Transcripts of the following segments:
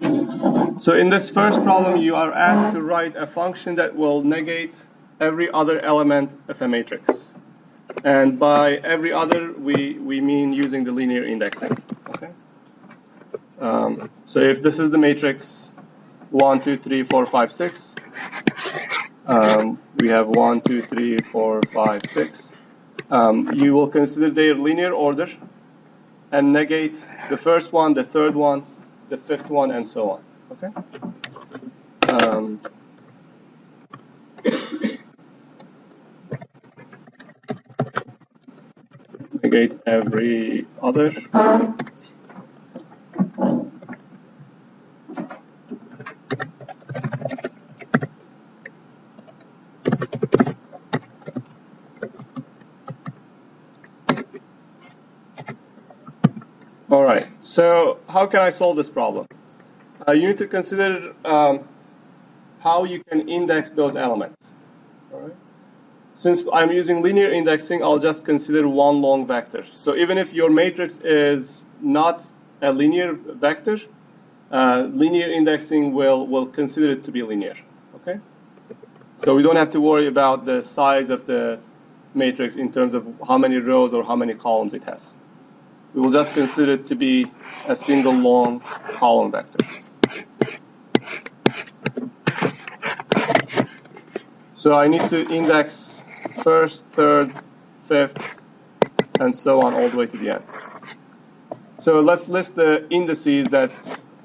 So in this first problem, you are asked to write a function that will negate every other element of a matrix. And by every other, we mean using the linear indexing. Okay. So if this is the matrix 1, 2, 3, 4, 5, 6, we have 1, 2, 3, 4, 5, 6. You will consider their linear order and negate the first one, the third one, the fifth one, and so on. Okay. Negate every other. All right. So how can I solve this problem? You need to consider how you can index those elements. All right. Since I'm using linear indexing, I'll just consider one long vector. So even if your matrix is not a linear vector, linear indexing will consider it to be linear. Okay. So we don't have to worry about the size of the matrix in terms of how many rows or how many columns it has. We will just consider it to be a single long column vector. So I need to index first, third, fifth, and so on all the way to the end. So let's list the indices that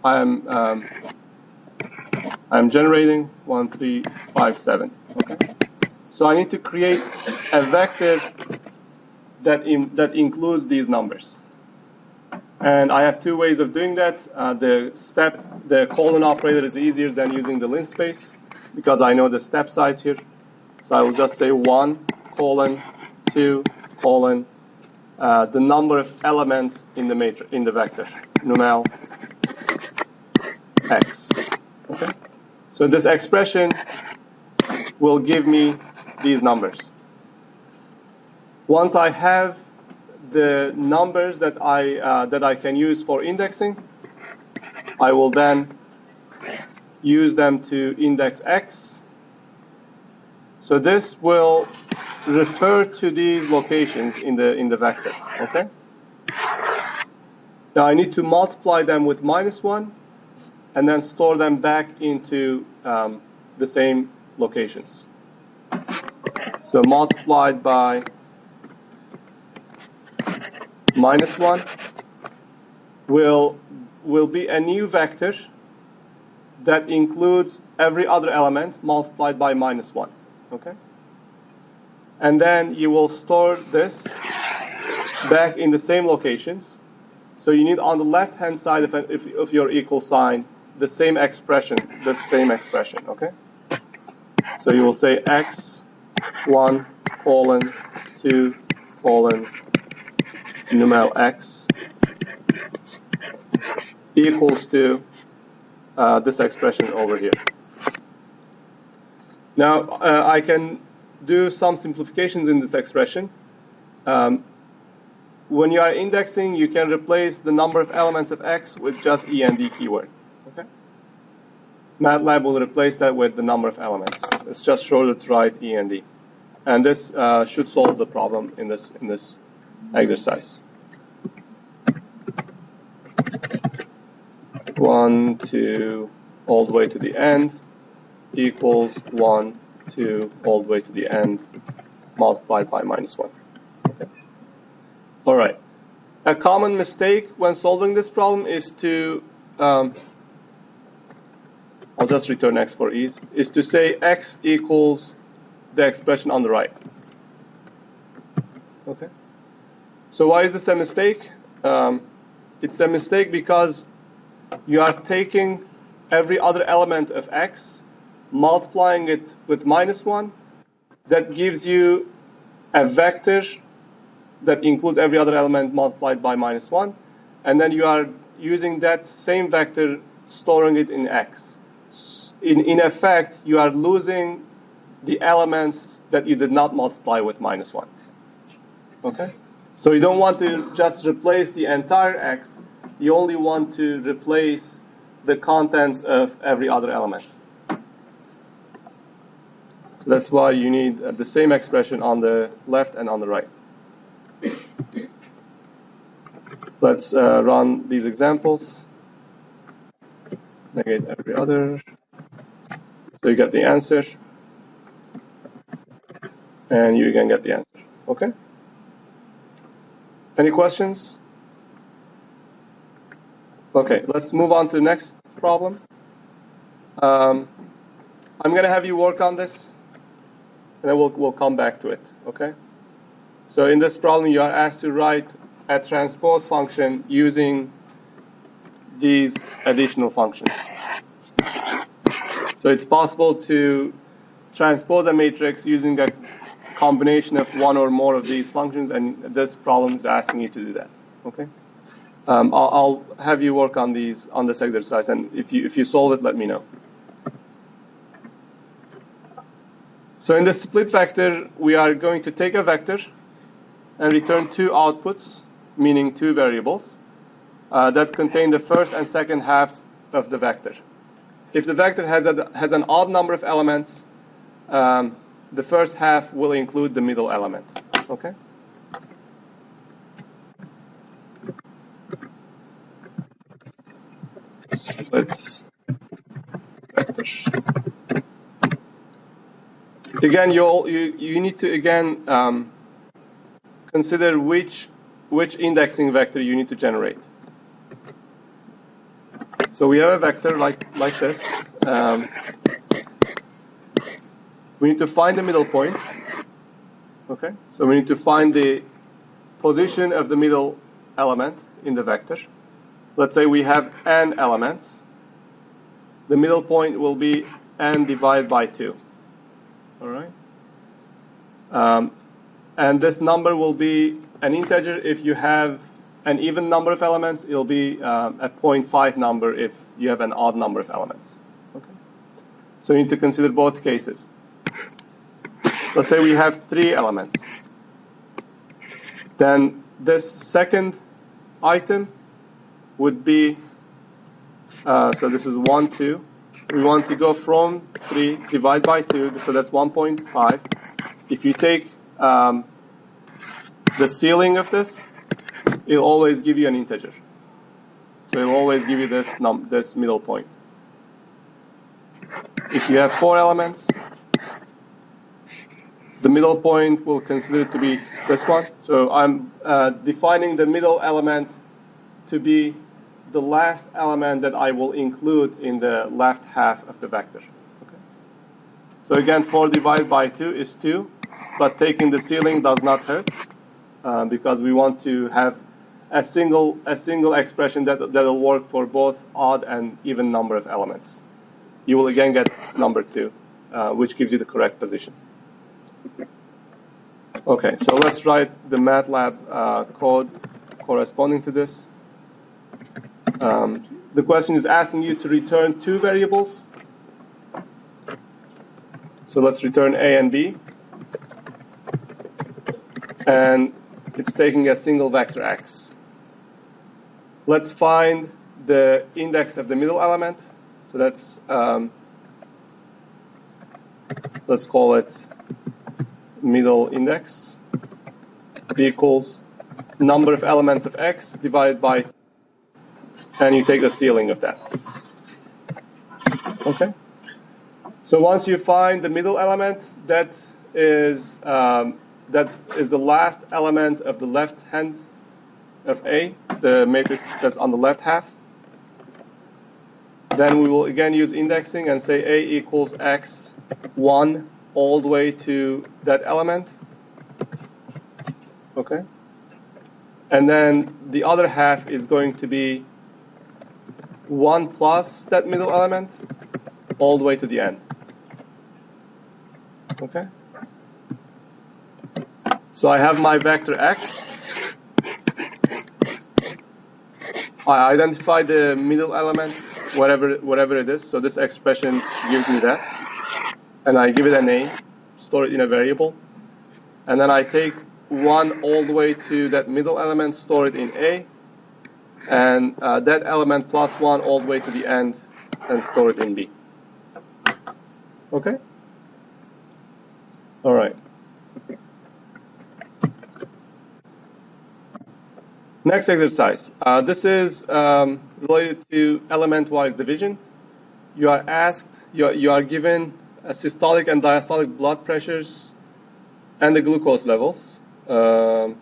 I'm generating. 1, 3, 5, 7. Okay. So I need to create a vector that includes these numbers. And I have two ways of doing that. The colon operator is easier than using the linspace because I know the step size here. So I will just say 1, colon, 2, colon, the number of elements in the matrix, in the vector, numel x. Okay. So this expression will give me these numbers. Once I have the numbers that I can use for indexing, I will then use them to index x. So this will refer to these locations in the vector. Okay. Now I need to multiply them with -1 and then store them back into the same locations. So multiplied by -1 will be a new vector that includes every other element multiplied by -1. Okay? And then you will store this back in the same locations. So you need on the left-hand side of your equal sign the same expression, okay? So you will say x1 colon 2 colon numel x equals to this expression over here. Now I can do some simplifications in this expression. When you are indexing, you can replace the number of elements of x with just END keyword. Okay? MATLAB will replace that with the number of elements. It's just shorter to write END, and this should solve the problem in this exercise. 1, 2, all the way to the end equals 1, 2, all the way to the end multiplied by -1. Okay. All right. A common mistake when solving this problem is to, I'll just return x for ease, is to say x equals the expression on the right. Okay. So why is this a mistake? It's a mistake because you are taking every other element of x, multiplying it with -1, that gives you a vector that includes every other element multiplied by -1, and then you are using that same vector, storing it in x. In effect, you are losing the elements that you did not multiply with -1. Okay? So you don't want to just replace the entire x, you only want to replace the contents of every other element. That's why you need the same expression on the left and on the right. Let's run these examples. Negate every other. So you get the answer. And you again get the answer. Okay? Any questions? Okay, let's move on to the next problem. I'm going to have you work on this, and then we'll come back to it. Okay? So in this problem, you are asked to write a transpose function using these additional functions. So it's possible to transpose a matrix using a combination of one or more of these functions, and this problem is asking you to do that. Okay? I'll have you work on this exercise, and if you solve it, let me know. So in the split vector, we are going to take a vector and return two outputs, meaning two variables, that contain the first and second halves of the vector. If the vector has an odd number of elements, the first half will include the middle element. Okay? Split vector. Again, you need to consider which indexing vector you need to generate. So we have a vector like this. We need to find the middle point. Okay, so we need to find the position of the middle element in the vector. Let's say we have n elements. The middle point will be n divided by 2. All right. And this number will be an integer if you have an even number of elements. It'll be a 0.5 number if you have an odd number of elements. Okay. So you need to consider both cases. Let's say we have 3 elements. Then this second item would be, so this is 1, 2. We want to go from 3 divided by 2, so that's 1.5. If you take the ceiling of this, it'll always give you an integer. So it'll always give you this middle point. If you have 4 elements, the middle point will consider it to be this one. So I'm defining the middle element to be the last element that I will include in the left half of the vector. Okay. So again, 4 divided by 2 is 2, but taking the ceiling does not hurt because we want to have a single expression that will work for both odd and even number of elements. You will again get number 2, which gives you the correct position. Okay, so let's write the MATLAB code corresponding to this. The question is asking you to return 2 variables. So let's return A and B. And it's taking a single vector x. Let's find the index of the middle element. So that's, let's call it middle index equals number of elements of x divided by, and you take the ceiling of that. Okay. So once you find the middle element, that is the last element of the left hand of A, the matrix that's on the left half. Then we will again use indexing and say A equals x1 all the way to that element. Okay. And then the other half is going to be 1 plus that middle element all the way to the end. Okay. So I have my vector x. I identify the middle element, whatever it is. So this expression gives me that. And I give it a name, store it in a variable. And then I take 1 all the way to that middle element, store it in A. And that element plus 1 all the way to the end and store it in B. Okay? All right. Next exercise. This is related to element-wise division. You are asked, you are given systolic and diastolic blood pressures and the glucose levels. I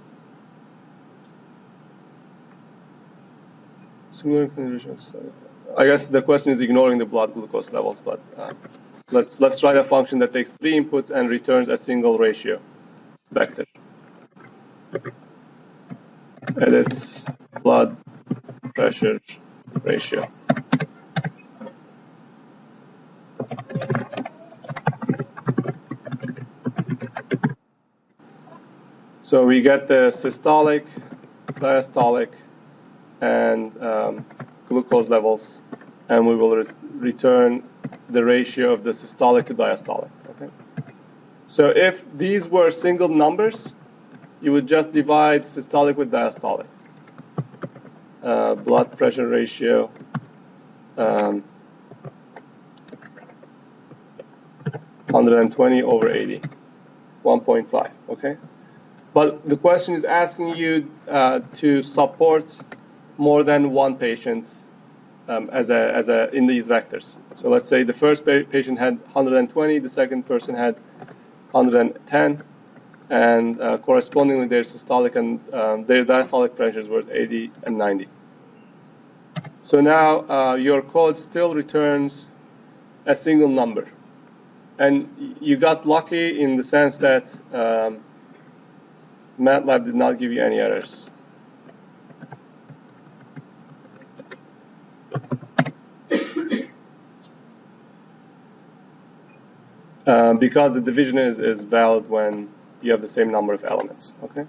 guess the question is ignoring the blood glucose levels, but let's try a function that takes 3 inputs and returns a single ratio vector. Edit blood pressure ratio. So we get the systolic, diastolic, and glucose levels, and we will return the ratio of the systolic to diastolic. Okay. So if these were single numbers, you would just divide systolic with diastolic. Blood pressure ratio. 120 over 80, 1.5. Okay. But the question is asking you to support more than one patient in these vectors. So let's say the first patient had 120, the second person had 110, and correspondingly their systolic and their diastolic pressures were 80 and 90. So now your code still returns a single number. And you got lucky in the sense that MATLAB did not give you any errors. Because the division is valid when you have the same number of elements. Okay.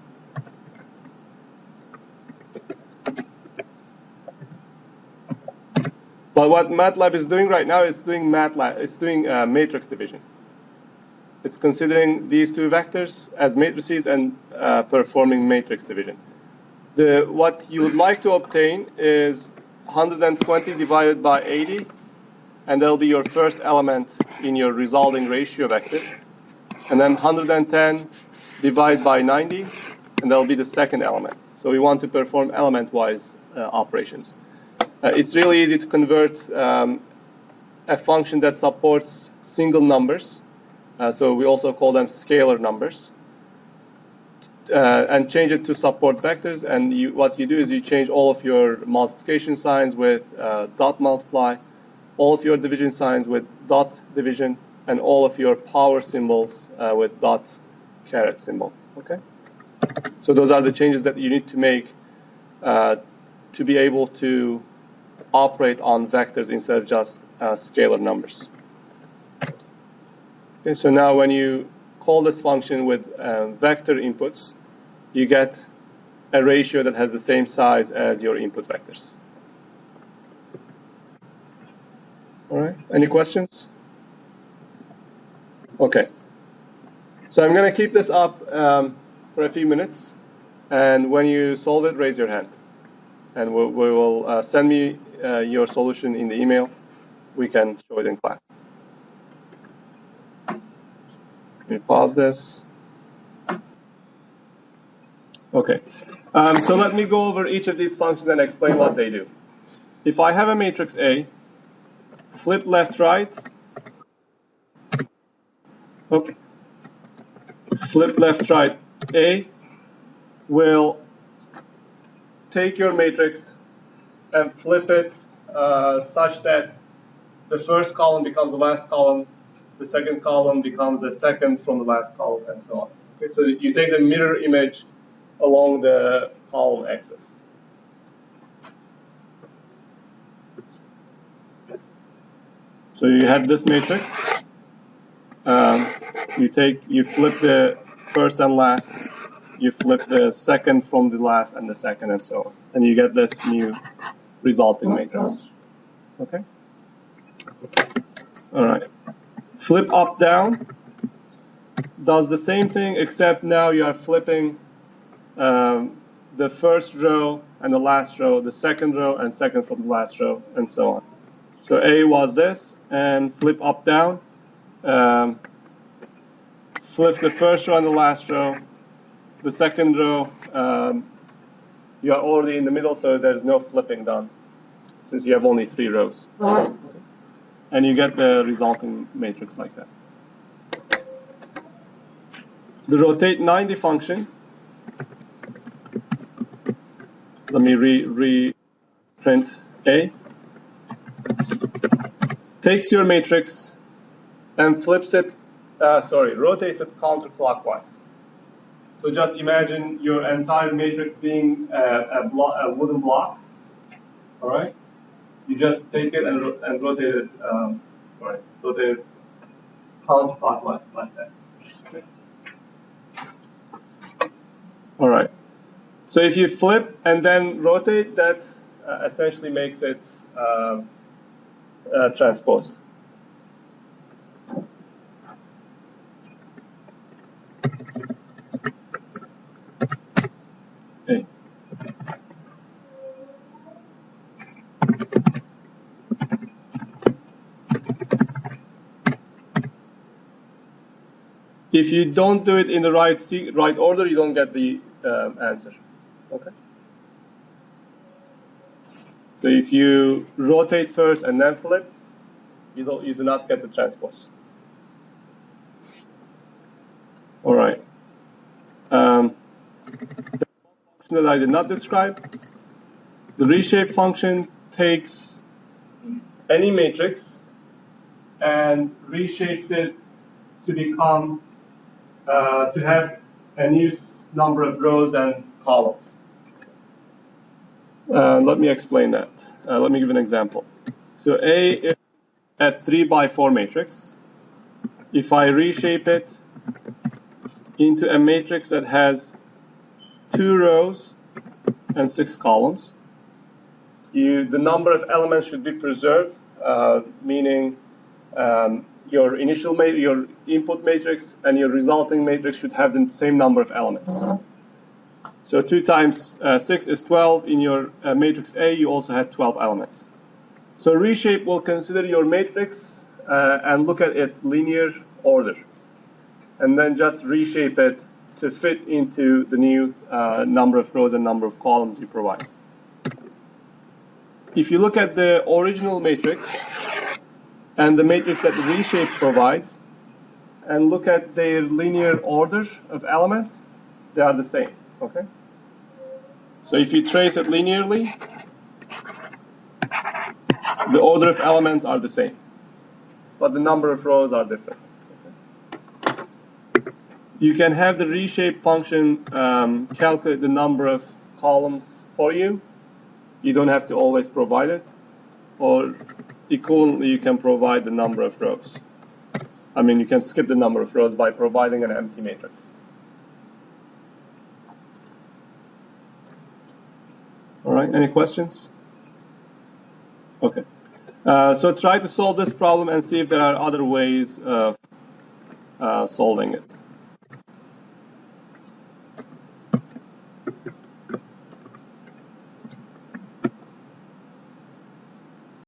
But what MATLAB is doing right now is doing matrix division. It's considering these two vectors as matrices and performing matrix division. What you would like to obtain is 120 divided by 80, and that'll be your first element in your resulting ratio vector. And then 110 divided by 90, and that'll be the second element. So we want to perform element-wise operations. It's really easy to convert a function that supports single numbers, so we also call them scalar numbers, and change it to support vectors. And what you do is you change all of your multiplication signs with dot multiply, all of your division signs with dot division, and all of your power symbols with dot caret symbol. Okay. So those are the changes that you need to make to be able to operate on vectors instead of just scalar numbers. Okay, so now when you call this function with vector inputs, you get a ratio that has the same size as your input vectors. All right, any questions? Okay, so I'm going to keep this up for a few minutes, and when you solve it, raise your hand. And we will send me your solution in the email. We can show it in class. Let me pause this. Okay. So let me go over each of these functions and explain what they do. If I have a matrix A, flip left right. Okay. Flip left right A will take your matrix and flip it such that the first column becomes the last column, the second column becomes the second from the last column, and so on. Okay, so you take the mirror image along the column axis. So you have this matrix. You flip the first and last. You flip the second from the last and the second, and so on, and you get this new resulting matrix. Okay. All right. Flip up down does the same thing, except now you are flipping the first row and the last row, the second row and second from the last row, and so on. So A was this, and flip up, down. Flip the first row and the last row. The second row, you are already in the middle, so there's no flipping done, since you have only 3 rows. And you get the resulting matrix like that. The rotate 90 function, let me reprint A, takes your matrix and flips it, rotates it counterclockwise. So just imagine your entire matrix being a wooden block, all right? You just take it and rotate it, rotate it counterclockwise like that. Okay. All right. So if you flip and then rotate, that essentially makes it transposed. Okay. If you don't do it in the right order, you don't get the answer. Okay. So if you rotate first and then flip, you do not get the transpose. All right. The function that I did not describe, the reshape function takes any matrix and reshapes it to become to have a new number of rows and columns. Let me explain that. Let me give an example. So A is a 3x4 matrix. If I reshape it into a matrix that has 2 rows and 6 columns, the number of elements should be preserved, meaning your input matrix and your resulting matrix should have the same number of elements. So 2 times 6 is 12. In your matrix A, you also have 12 elements. So reshape will consider your matrix and look at its linear order, and then just reshape it to fit into the new number of rows and number of columns you provide. If you look at the original matrix and the matrix that the reshape provides, and look at their linear order of elements, they are the same. Okay. So if you trace it linearly, the order of elements are the same, but the number of rows are different. Okay. You can have the reshape function calculate the number of columns for you. You don't have to always provide it, or equivalently, you can provide the number of rows. I mean, you can skip the number of rows by providing an empty matrix. All right, any questions? Okay. So try to solve this problem and see if there are other ways of solving it.